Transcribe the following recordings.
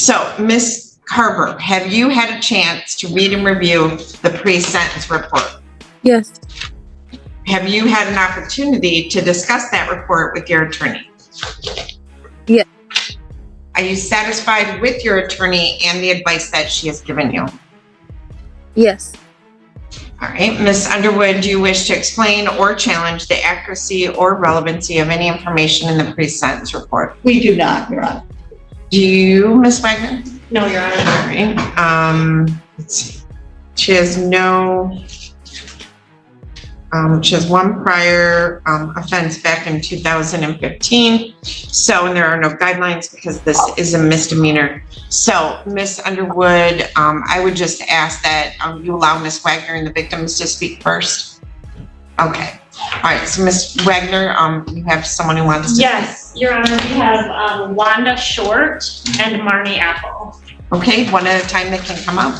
So, Ms. Carver, have you had a chance to read and review the pre-sentence report? Yes. Have you had an opportunity to discuss that report with your attorney? Yes. Are you satisfied with your attorney and the advice that she has given you? Yes. All right, Ms. Underwood, do you wish to explain or challenge the accuracy or relevancy of any information in the pre-sentence report? We do not, Your Honor. Do you, Ms. Wagner? No, Your Honor. All right. Let's see. She has one prior offense back in 2015. So, and there are no guidelines because this is a misdemeanor. So, Ms. Underwood, I would just ask that you allow Ms. Wagner and the victims to speak first. Okay. All right. So, Ms. Wagner, you have someone who wants to Yes, Your Honor, we have Wanda Short and Marnie Apple. Okay, one at a time, they can come up.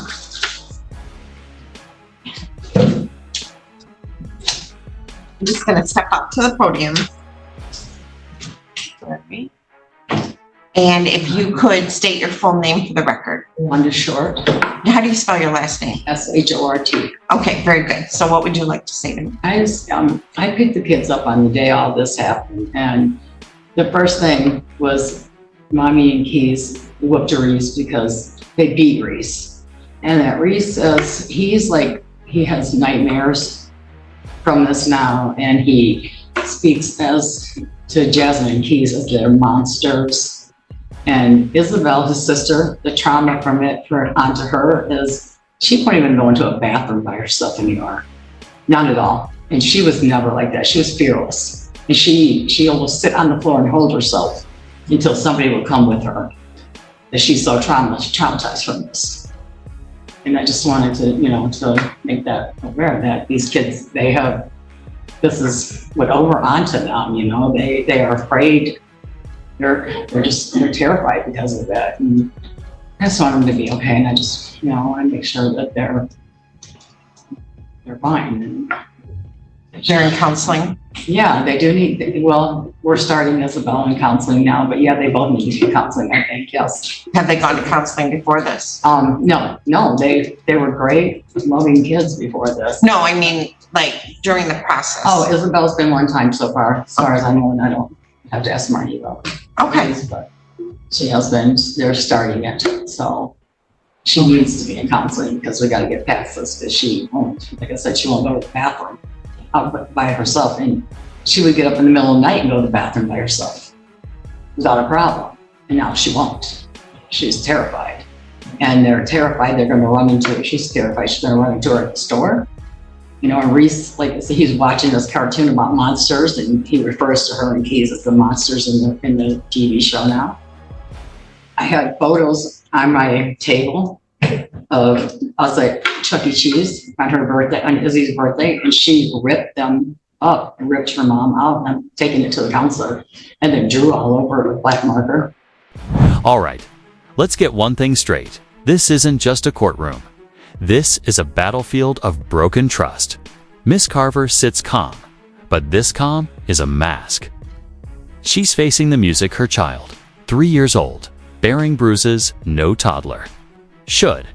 I'm just going to step up to the podium. And if you could state your full name for the record. Wanda Short. How do you spell your last name? S-H-O-R-T. Okay, very good. So what would you like to say to me? I picked the kids up on the day all this happened, and the first thing was Mommy and Keys whooped Reese because they beat Reese. And that Reese says he has nightmares from this now, and he speaks as to Jasmine and Keys as they're monsters. And Isabel, his sister, the trauma from it onto her is she couldn't even go into a bathroom by herself anymore. Not at all. And she was never like that. She was fearless. And she will sit on the floor and hold herself until somebody would come with her. That she's so traumatized from this. And I just wanted to, to make that aware that these kids, this is what over onto them, they are afraid. They're terrified because of that. And I just want them to be okay. And I just, want to make sure that they're fine. And They're in counseling? Yeah, they do need, we're starting Isabel in counseling now, but yeah, they both need to be counseling, I think, yes. Have they gone to counseling before this? No, they were great, loving kids before this. No, I mean, like during the process. Oh, Isabel's been one time so far, as far as I know, and I don't have to ask Marnie about it. Okay. But she has been, they're starting it, so she needs to be in counseling because we got to get past this, because she won't, like I said, she won't go to the bathroom out by herself, and she would get up in the middle of the night and go to the bathroom by herself without a problem, and now she won't. She's terrified, and they're terrified they're going to run into her. She's terrified she's going to run into her at the store. And Reese, he's watching this cartoon about monsters, and he refers to her and Keys as the monsters in the TV show now. I had photos on my table of us at Chuck E. Cheese on her birthday, on Izzy's birthday, and she ripped them up and ripped her mom out and taking it to the counselor, and then drew all over with a black marker. All right, let's get one thing straight. This isn't just a courtroom. This is a battlefield of broken trust. Miss Carver sits calm, but this calm is a mask. She's facing the music her child, 3 years old, bearing bruises no toddler should.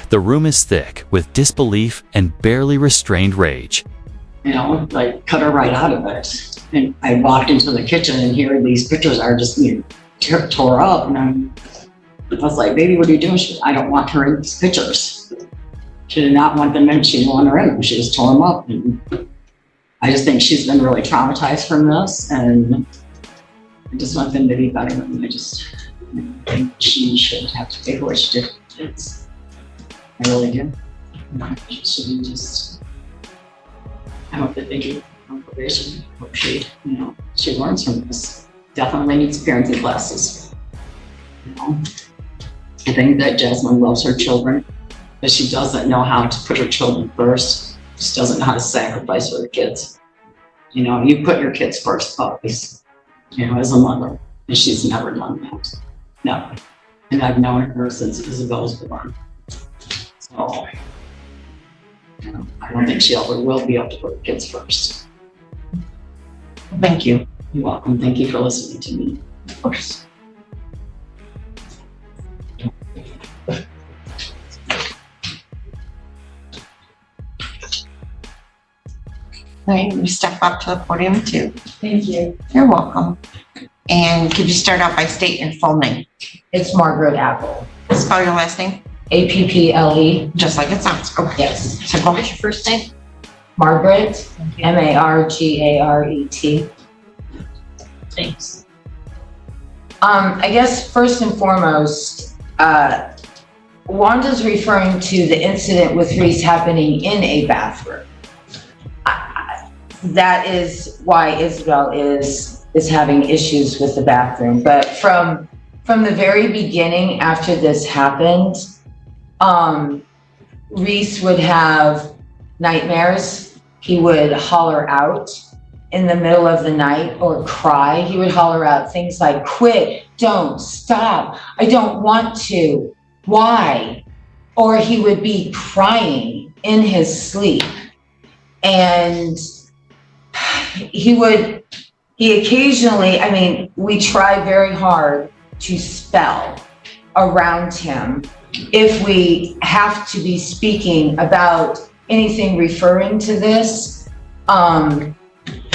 The room is thick with disbelief and barely restrained rage. Cut her right out of it. And I walked into the kitchen, and here these pictures are just tore up, and I was like, baby, what are you doing? I don't want her in these pictures. She did not want them in. She didn't want her in them. She just tore them up. And I just think she's been really traumatized from this, and I just want them to be better. And I think she should have to pay for what she did to kids. I really do. She shouldn't just, I hope that they do on probation. I hope she learns from this. Definitely needs parenting classes. I think that Jasmine loves her children, but she doesn't know how to put her children first. She doesn't know how to sacrifice for the kids. You put your kids first, always, as a mother, and she's never done that. No. And I've known her since Isabel's born. So, I don't think she ever will be able to put the kids first. Thank you. You're welcome. Thank you for listening to me. Of course. All right, you step up to the podium too. Thank you. You're welcome. And could you start out by stating your full name? It's Margaret Apple. Spell your last name, APPLE. just like it sounds. Okay. Yes. So go ahead, your first name. Margaret, Margaret. Thanks. I guess first and foremost, Wanda's referring to the incident with Reese happening in a bathroom. That is why Isabel is having issues with the bathroom. But from the very beginning, after this happened, Reese would have nightmares. He would holler out in the middle of the night or cry. He would holler out things like, quit, don't, stop, I don't want to, why? Or he would be crying in his sleep. And he occasionally, I mean, we try very hard to spell around him if we have to be speaking about anything referring to this,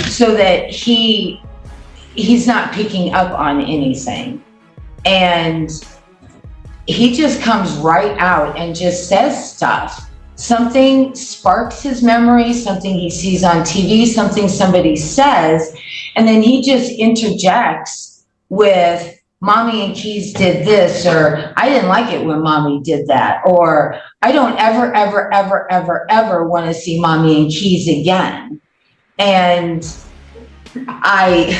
so that he's not picking up on anything. And he just comes right out and just says stuff. Something sparks his memory, something he sees on TV, something somebody says, and then he just interjects with, Mommy and Keys did this, or I didn't like it when Mommy did that, or I don't ever want to see Mommy and Keys again. And I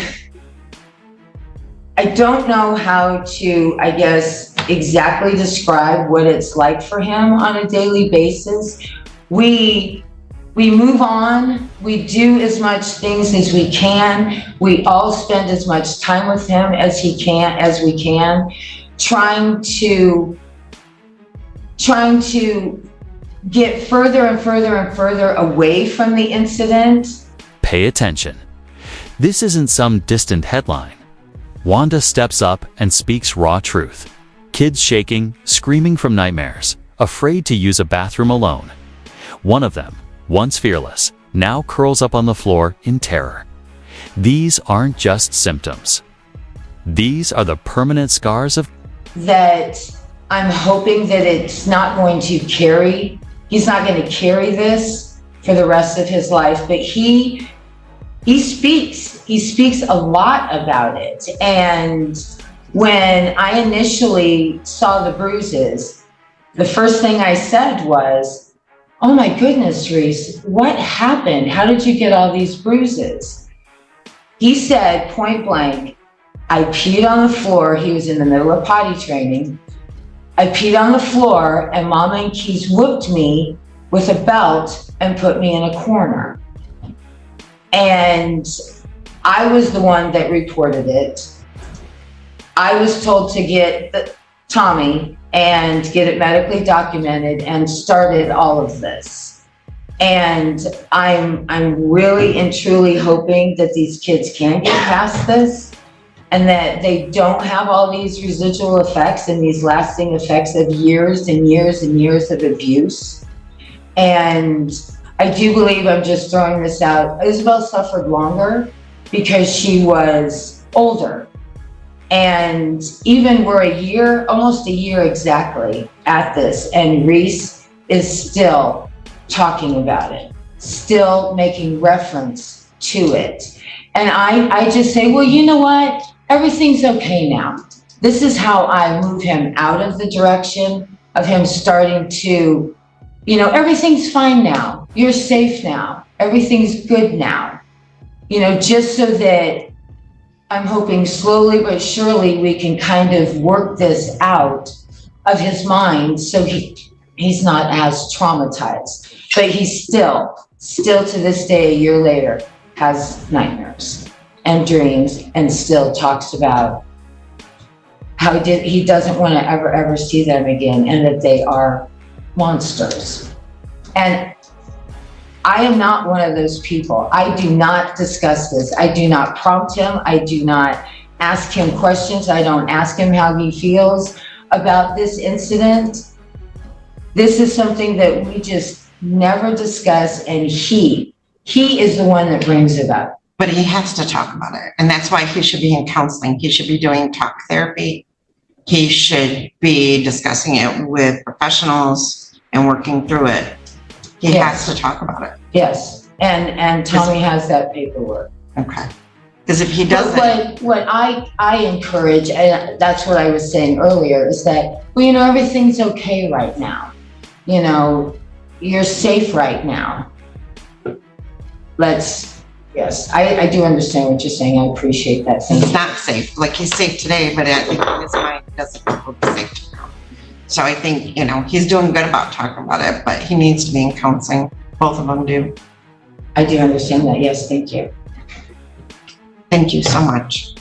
don't know how to, I guess, exactly describe what it's like for him on a daily basis. We move on. We do as much things as we can. We all spend as much time with him as we can, trying to get further and further away from the incident. Pay attention. This isn't some distant headline. Wanda steps up and speaks raw truth. Kids shaking, screaming from nightmares, afraid to use a bathroom alone. One of them, once fearless, now curls up on the floor in terror. These aren't just symptoms. These are the permanent scars of that I'm hoping that it's not going to carry, he's not going to carry this for the rest of his life, but he speaks a lot about it. And when I initially saw the bruises, the first thing I said was, oh my goodness, Reese, what happened? How did you get all these bruises? He said point blank, I peed on the floor. He was in the middle of potty training. I peed on the floor and Mama and Keys whooped me with a belt and put me in a corner. And I was the one that reported it. I was told to get Tommy and get it medically documented and started all of this. And I'm really and truly hoping that these kids can get past this and that they don't have all these residual effects and these lasting effects of years and years and years of abuse. And I do believe, I'm just throwing this out, Isabel suffered longer because she was older. And even we're almost a year exactly at this, and Reese is still talking about it, still making reference to it. And I just say, well, you know what? Everything's okay now. This is how I move him out of the direction of him starting to, everything's fine now. You're safe now. Everything's good now. Just so that I'm hoping slowly but surely we can kind of work this out of his mind so he's not as traumatized. But he's still to this day, a year later, has nightmares and dreams and still talks about how he doesn't want to ever see them again and that they are monsters. And I am not one of those people. I do not discuss this. I do not prompt him. I do not ask him questions. I don't ask him how he feels. about this incident, this is something that we just never discuss, and he is the one that brings it up. But he has to talk about it. And that's why he should be in counseling. He should be doing talk therapy. He should be discussing it with professionals and working through it. He Yes. has to talk about it. Yes, and Tommy has that paperwork. Okay. Because if he But doesn't, what I encourage, and that's what I was saying earlier, is that, well, everything's okay right now. You're safe right now. Yes, I do understand what you're saying. I appreciate that. Thank it's you. not safe. Like he's safe today, but I think in his mind he doesn't feel safe tomorrow. So I think, he's doing good about talking about it, but he needs to be in counseling. Both of them do. I do understand that. Yes, thank you. Thank you so much.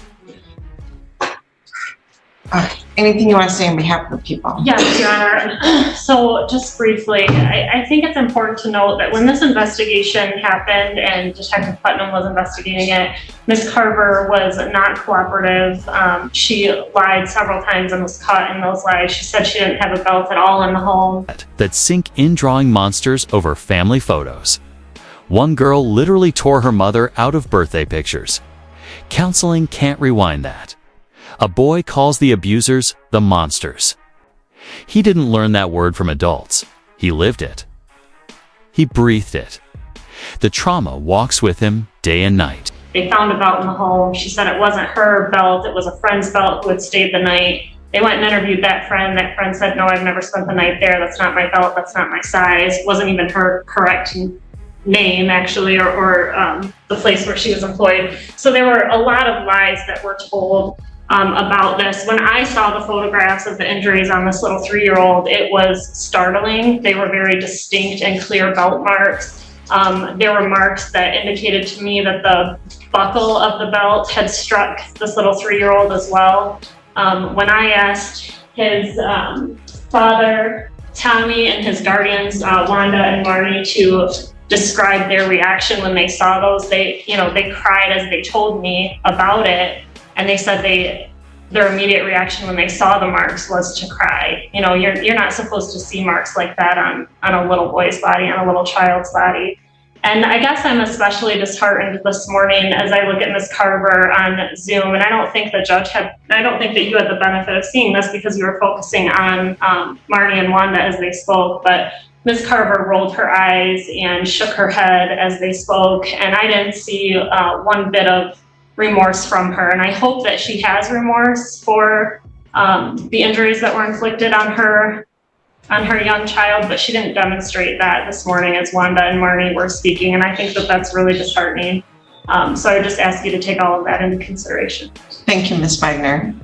Anything you want to say on behalf of the people? Yes, Your Honor. So just briefly, I think it's important to note that when this investigation happened and Detective Putnam was investigating it, Ms. Carver was not cooperative. She lied several times and was caught in those lies. She said she didn't have a belt at all in the home. That sink in drawing monsters over family photos. One girl literally tore her mother out of birthday pictures. Counseling can't rewind that. A boy calls the abusers the monsters. He didn't learn that word from adults. He lived it. He breathed it. The trauma walks with him day and night. They found a belt in the home. She said it wasn't her belt, it was a friend's belt who had stayed the night. They went and interviewed that friend. That friend said, no, I've never spent the night there. That's not my belt. That's not my size. Wasn't even her correct name, actually, or the place where she was employed. So there were a lot of lies that were told about this. When I saw the photographs of the injuries on this little 3-year-old, it was startling. They were very distinct and clear belt marks. There were marks that indicated to me that the buckle of the belt had struck this little 3-year-old as well. When I asked his father, Tommy, and his guardians, Wanda and Marty, to describe their reaction when they saw those, they cried as they told me about it. And they said their immediate reaction when they saw the marks was to cry. You're not supposed to see marks like that on a little boy's body, on a little child's body. And I guess I'm especially disheartened this morning as I look at Ms. Carver on Zoom. And I don't think that you had the benefit of seeing this because you were focusing on Marty and Wanda as they spoke. But Ms. Carver rolled her eyes and shook her head as they spoke. And I didn't see one bit of remorse from her, and I hope that she has remorse for the injuries that were inflicted on her young child, but she didn't demonstrate that this morning as Wanda and Marty were speaking, and I think that that's really disheartening. So I would just ask you to take all of that into consideration. Thank you, Ms. Wagner.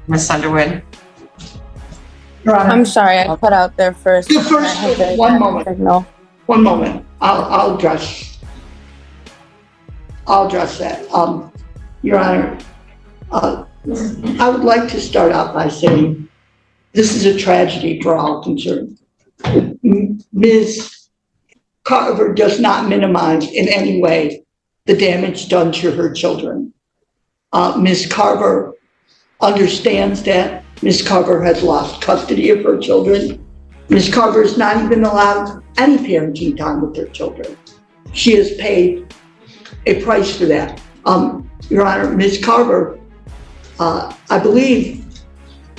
Ms. Underwood? Your Honor, I'm sorry, I cut out there first. The first- I had a one bad moment. signal. one moment. I'll address that. Your Honor, I would like to start out by saying this is a tragedy for all concerned. Ms. Carver does not minimize in any way the damage done to her children. Ms. Carver understands that. Ms. Carver has lost custody of her children. Ms. Carver is not even allowed any parenting time with her children. She has paid a price for that. Your Honor, Ms. Carver, I believe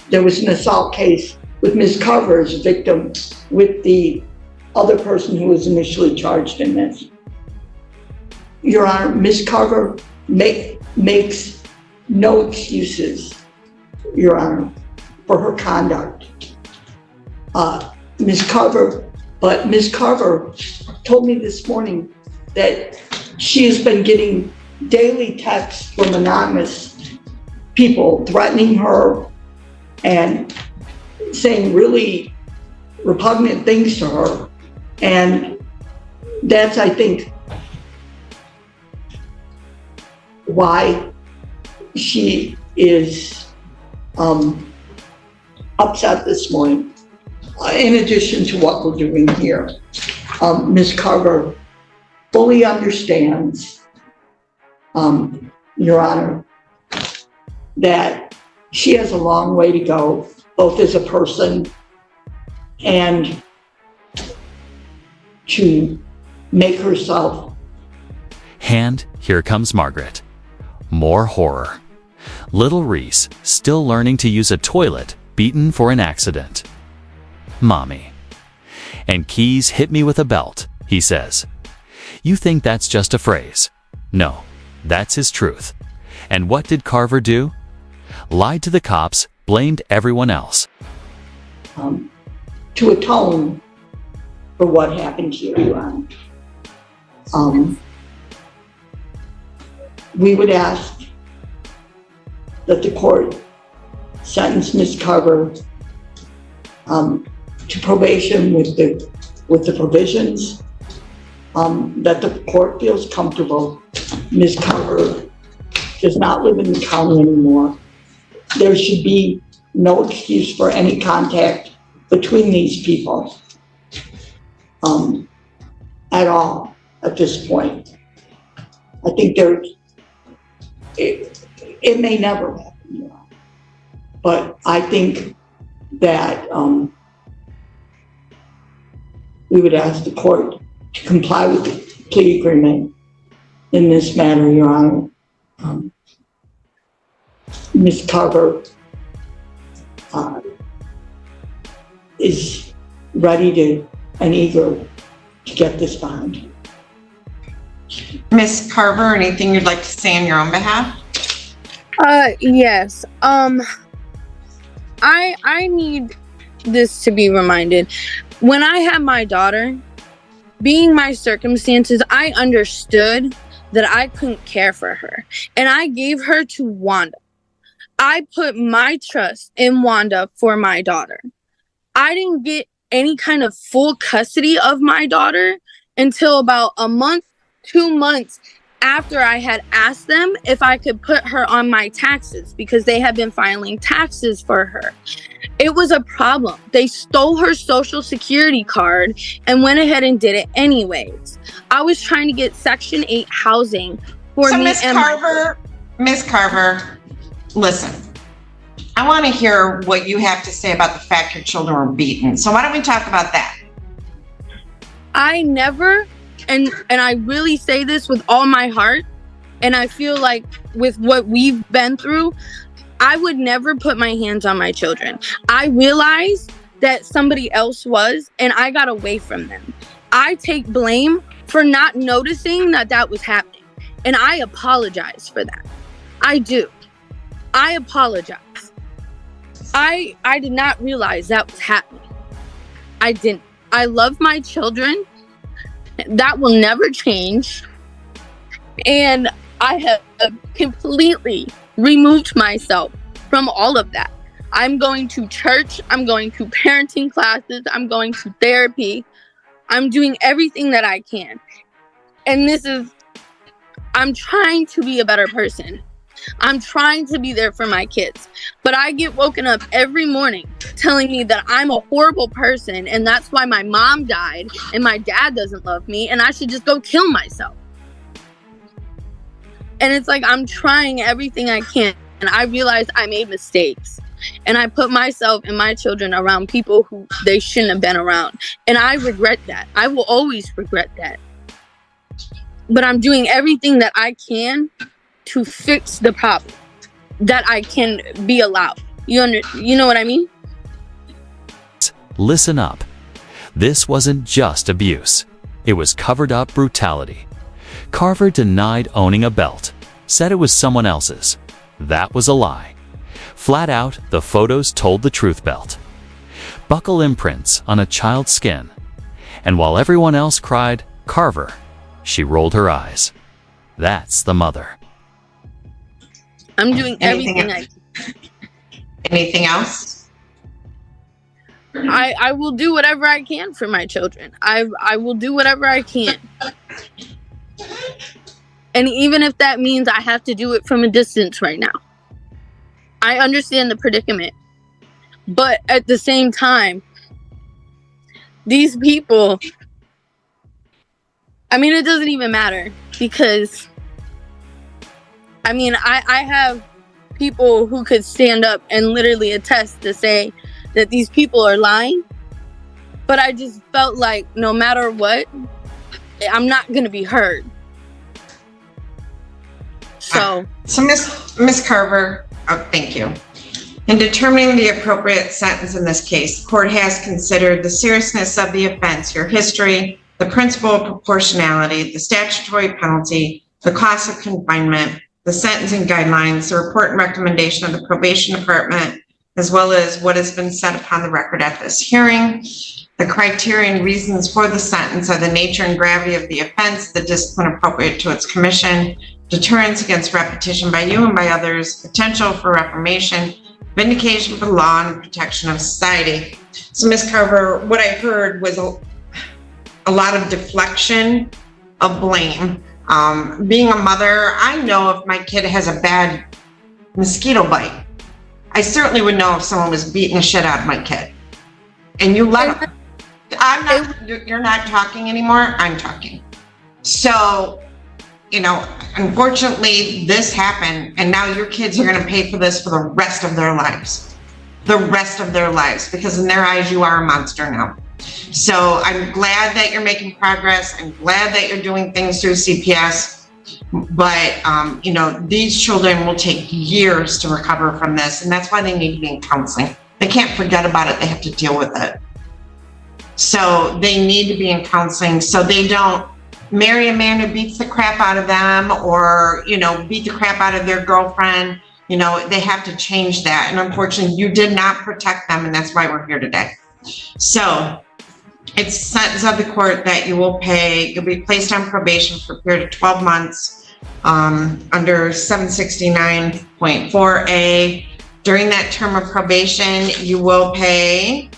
there was an assault case with Ms. Carver as a victim with the other person who was initially charged in this. Your Honor, Ms. Carver makes no excuses, Your Honor, for her conduct. Ms. Carver told me this morning that she has been getting daily texts from anonymous people threatening her and saying really repugnant things to her. And that's, I think, why she is upset this morning. In addition to what we're doing here, Ms. Carver fully understands, Your Honor, that she has a long way to go, both as a person and to make herself. And here comes Margaret. More horror. Little Reese, still learning to use a toilet, beaten for an accident. Mommy. And Keys hit me with a belt, he says. You think that's just a phrase? No, that's his truth. And what did Carver do? Lied to the cops, blamed everyone else. To atone for what happened here, Your Honor. We would ask that the court sentence Ms. Carver to probation with the provisions that the court feels comfortable. Ms. Carver does not live in the county anymore. There should be no excuse for any contact between these people at all at this point. I think it may never happen, you know, but I think that we would ask the court to comply with the plea agreement in this matter, Your Honor. Ms. Carver is ready and eager to get this bond. Miss Carver, anything you'd like to say on your own behalf? Yes. I need this to be reminded. When I had my daughter, being my circumstances, I understood that I couldn't care for her. And I gave her to Wanda. I put my trust in Wanda for my daughter. I didn't get any kind of full custody of my daughter until about a month, 2 months after I had asked them if I could put her on my taxes because they had been filing taxes for her. It was a problem. They stole her social security card and went ahead and did it anyways. I was trying to get Section 8 housing for me. Miss Carver, listen. I want to hear what you have to say about the fact your children were beaten. So why don't we talk about that? I never, and I really say this with all my heart, and I feel like with what we've been through, I would never put my hands on my children. I realized that somebody else was, and I got away from them. I take blame for not noticing that was happening, and I apologize for that. I do. I apologize. I did not realize that was happening. I didn't. I love my children. That will never change. And I have completely removed myself from all of that. I'm going to church. I'm going to parenting classes. I'm going to therapy. I'm doing everything that I can. And I'm trying to be a better person. I'm trying to be there for my kids. But I get woken up every morning telling me that I'm a horrible person and that's why my mom died and my dad doesn't love me and I should just go kill myself. And it's like I'm trying everything I can and I realize I made mistakes. And I put myself and my children around people who they shouldn't have been around. And I regret that. I will always regret that. But I'm doing everything that I can to fix the problem that I can be allowed. You know what I mean? Listen up. This wasn't just abuse. It was covered up brutality. Carver denied owning a belt, said it was someone else's. That was a lie. Flat out, the photos told the truth belt. Buckle imprints on a child's skin. And while everyone else cried, Carver, she rolled her eyes. That's the mother. I'm doing everything Anything else? I will do whatever I can for my children. I will do whatever I can. And even if that means I have to do it from a distance right now. I understand the predicament. But at the same time, these people, I mean, it doesn't even matter because I mean, I have people who could stand up and literally attest to say that these people are lying. But I just felt like no matter what, I'm not going to be heard. So Miss Carver, thank you. In determining the appropriate sentence in this case, the court has considered the seriousness of the offense, your history, the principle of proportionality, the statutory penalty, the cost of confinement, the sentencing guidelines, the report and recommendation of the probation department, as well as what has been said upon the record at this hearing. The criteria and reasons for the sentence are the nature and gravity of the offense, the discipline appropriate to its commission, deterrence against repetition by you and by others, potential for reformation, vindication for the law, and protection of society. So, Ms. Carver, what I heard was a lot of deflection of blame. Being a mother, I know if my kid has a bad mosquito bite. I certainly would know if someone was beating the shit out of my kid. And you let them. You're not talking anymore. I'm talking. So, you know, unfortunately, this happened, and now your kids are going to pay for this for the rest of their lives. The rest of their lives, because in their eyes, you are a monster now. So I'm glad that you're making progress. I'm glad that you're doing things through CPS. But, you know, these children will take years to recover from this, and that's why they need to be in counseling. They can't forget about it. They have to deal with it. So they need to be in counseling so they don't marry a man who beats the crap out of them or, you know, beat the crap out of their girlfriend. You know, they have to change that. And unfortunately, you did not protect them, and that's why we're here today. So it's sentence of the court that you will pay. You'll be placed on probation for a period of 12 months under 769.4A. During that term of probation, you will pay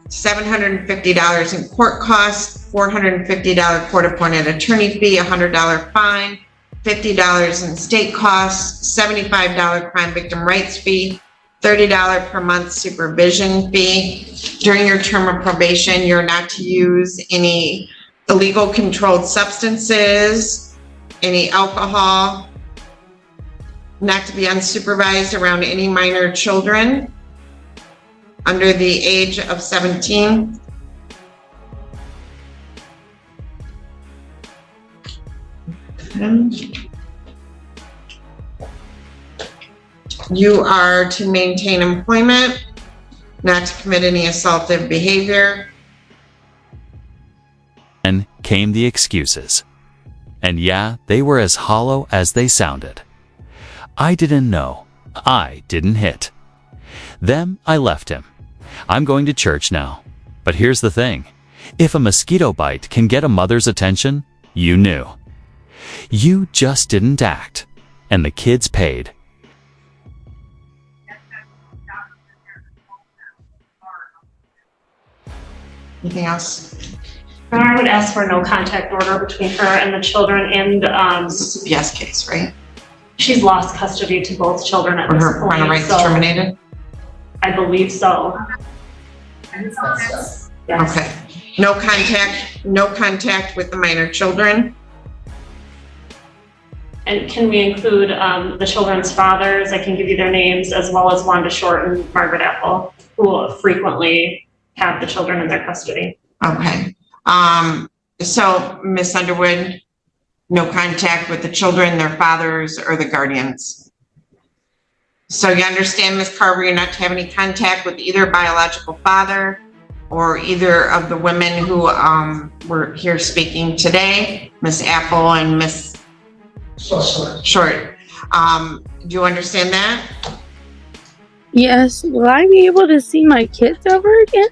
$750 in court costs, $450 court-appointed attorney fee, $100 fine, $50 in state costs, $75 crime victim rights fee, $30 per month supervision fee. During your term of probation, you're not to use any illegal controlled substances, any alcohol, not to be unsupervised around any minor children under the age of 17. You are to maintain employment, not to commit any assaultive behavior. And came the excuses. And yeah, they were as hollow as they sounded. I didn't know. I didn't hit. Them, I left him. I'm going to church now. But here's the thing. If a mosquito bite can get a mother's attention, you knew. You just didn't act. And the kids paid. Anything else? I would ask for no contact order between her and the children, and This is a CPS case, right? she's lost custody to both children at Or this her parental point, rights so terminated? I believe so. Yes. Okay. No contact with the minor children. And can we include the children's fathers? I can give you their names, as well as Wanda Short and Margaret Apple, who frequently have the children in their custody. Okay. So Ms. Underwood, no contact with the children, their fathers, or the guardians. So you understand, Ms. Carver, you're not to have any contact with either biological father or either of the women who were here speaking today, Ms. Apple and Ms. Short. Do you understand that? yes, will I be able to see my kids ever again?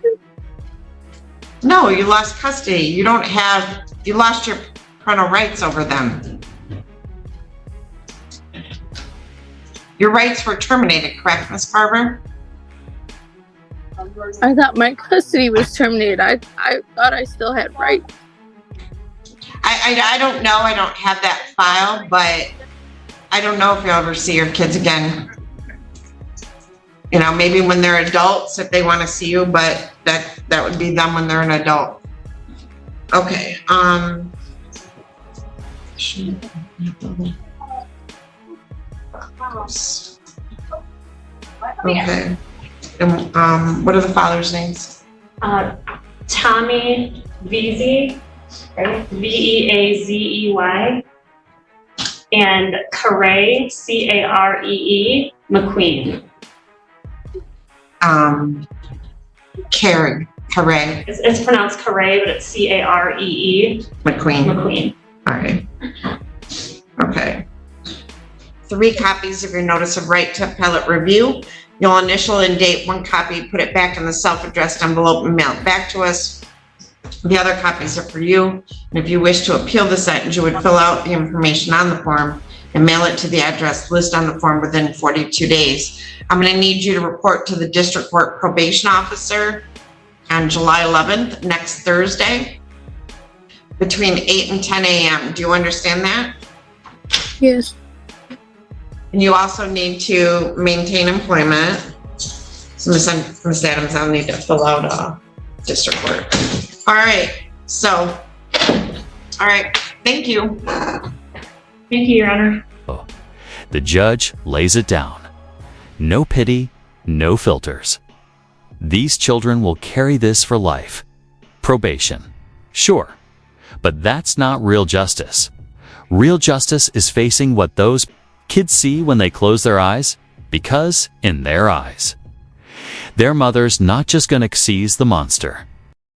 No, you lost custody. You lost your parental rights over them. Your rights were terminated, correct, Ms. Carver? I thought my custody was terminated. I thought I still had rights. I don't know. I don't have that file, but I don't know if you'll ever see your kids again. You know, maybe when they're adults, if they want to see you, but that would be them when they're an adult. Okay. Okay. And, what are the father's names? Tommy Veazey, right? Veazey, and Carey, Caree, McQueen. Carey. It's pronounced Carey, but it's Caree, McQueen. McQueen. All right. Okay. 3 copies of your notice of right to appellate review. You'll initial and date 1 copy, put it back in the self-addressed envelope and mail it back to us. The other copies are for you. And if you wish to appeal the sentence, you would fill out the information on the form and mail it to the address listed on the form within 42 days. I'm going to need you to report to the district court probation officer on July 11th, next Thursday, between 8 and 10 a.m. Do you understand that? Yes. And you also need to maintain employment. So Ms. Adams, I'll need to fill out a district court. All right, so, all right, thank you. Thank you, Your Honor. The judge lays it down. No pity, no filters. These children will carry this for life. Probation. Sure. But that's not real justice. Real justice is facing what those kids see when they close their eyes, because in their eyes, their mother's not just going to seize the monster.